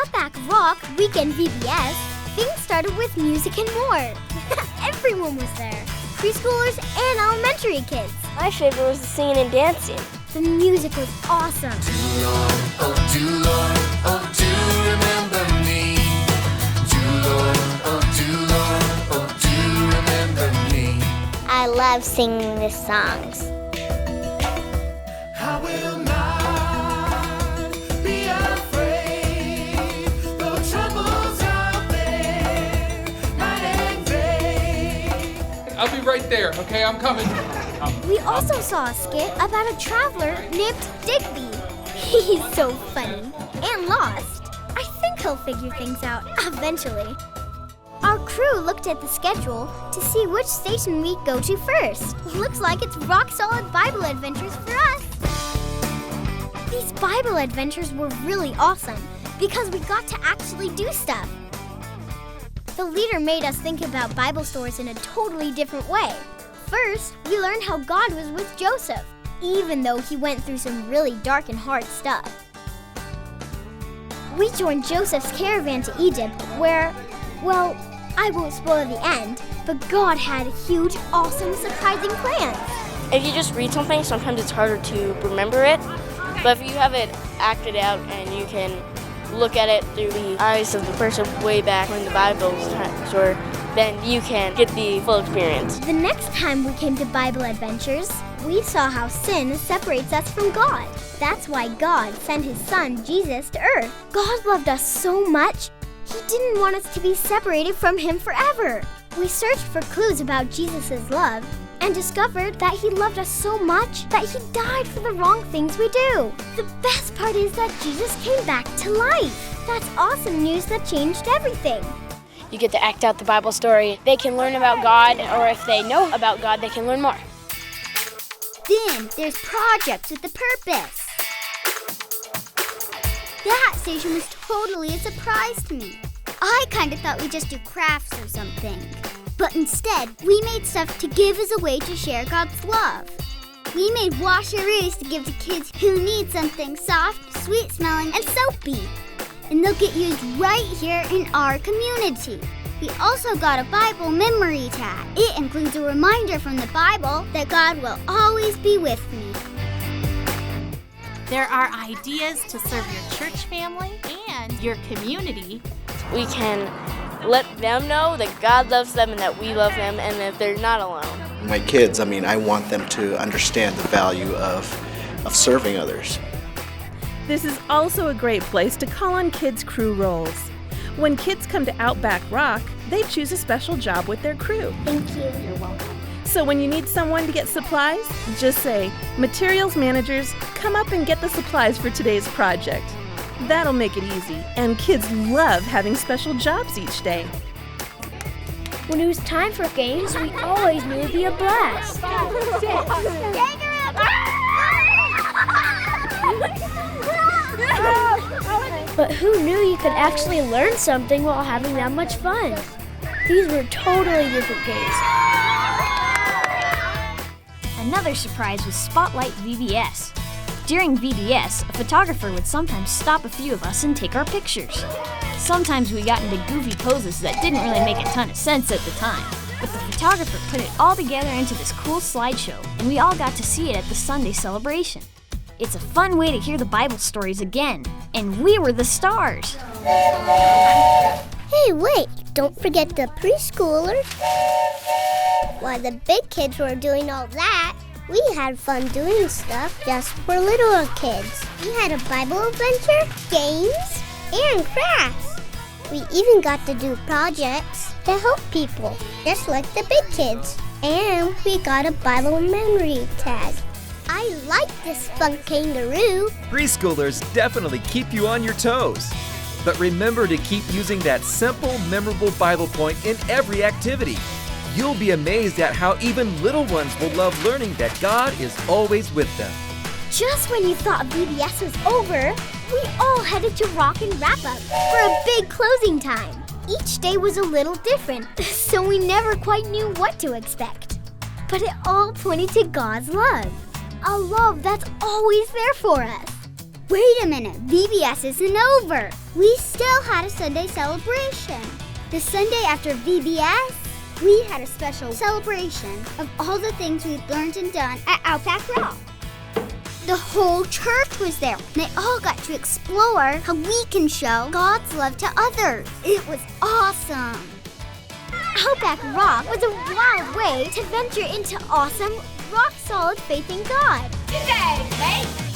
Outback Rock Weekend VBS, things started with music and more. Everyone was there, preschoolers and elementary kids. My favorite was the singing and dancing. The music was awesome. Do Lord, oh do remember me. Do Lord, oh do remember me. I love singing the songs. I will not be afraid, though troubles out there, night and day. I'll be right there, okay? I'm coming. We also saw a skit about a traveler named Digby. He's so funny and lost. I think he'll figure things out eventually. Our crew looked at the schedule to see which station we'd go to first. Looks like it's rock-solid Bible adventures for us. These Bible adventures were really awesome because we got to actually do stuff. The leader made us think about Bible stories in a totally different way. First, we learned how God was with Joseph, even though he went through some really dark and hard stuff. We joined Joseph's caravan to Egypt where, well, I won't spoil the end, but God had huge, awesome, surprising plans. If you just read something, sometimes it's harder to remember it. But if you have it acted out and you can look at it through the eyes of the person way back when the Bible's times were, then you can get the full experience. The next time we came to Bible adventures, we saw how sin separates us from God. That's why God sent his son, Jesus, to earth. God loved us so much, he didn't want us to be separated from him forever. We searched for clues about Jesus' love and discovered that he loved us so much that he died for the wrong things we do. The best part is that Jesus came back to life. That's awesome news that changed everything. You get to act out the Bible story. They can learn about God, or if they know about God, they can learn more. Then there's projects with a purpose. That station was totally a surprise to me. I kind of thought we'd just do crafts or something. But instead, we made stuff to give as a way to share God's love. We made washeroos to give to kids who need something soft, sweet-smelling, and soapy. And they'll get used right here in our community. We also got a Bible memory tag. It includes a reminder from the Bible that God will always be with me. There are ideas to serve your church family and your community. We can let them know that God loves them and that we love them and that they're not alone. My kids, I want them to understand the value of serving others. This is also a great place to call on kids' crew roles. When kids come to Outback Rock, they choose a special job with their crew. Thank you. You're welcome. So when you need someone to get supplies, just say, "Materials managers, come up and get the supplies for today's project." That'll make it easy, and kids love having special jobs each day. When it was time for games, we always knew it'd be a blast. But who knew you could actually learn something while having that much fun? These were totally different games. Another surprise was Spotlight VBS. During VBS, a photographer would sometimes stop a few of us and take our pictures. Sometimes we got into goofy poses that didn't really make a ton of sense at the time, but the photographer put it all together into this cool slideshow, and we all got to see it at the Sunday celebration. It's a fun way to hear the Bible stories again, and we were the stars. Hey, wait, don't forget the preschoolers. While the big kids were doing all that, we had fun doing stuff just for little kids. We had a Bible adventure, games, and crafts. We even got to do projects to help people, just like the big kids. And we got a Bible memory tag. I like this fun kangaroo. Preschoolers definitely keep you on your toes. But remember to keep using that simple, memorable Bible point in every activity. You'll be amazed at how even little ones will love learning that God is always with them. Just when you thought VBS was over, we all headed to Rock and Wrap Up for a big closing time. Each day was a little different, so we never quite knew what to expect. But it all pointed to God's love, a love that's always there for us. Wait a minute, VBS isn't over. we still had a Sunday celebration. The Sunday after VBS, we had a special celebration of all the things we've learned and done at Outback Rock. The whole church was there. They all got to explore how we can show God's love to others. It was awesome. Outback Rock was a wild way to venture into awesome, rock-solid faith in God. Today, mate.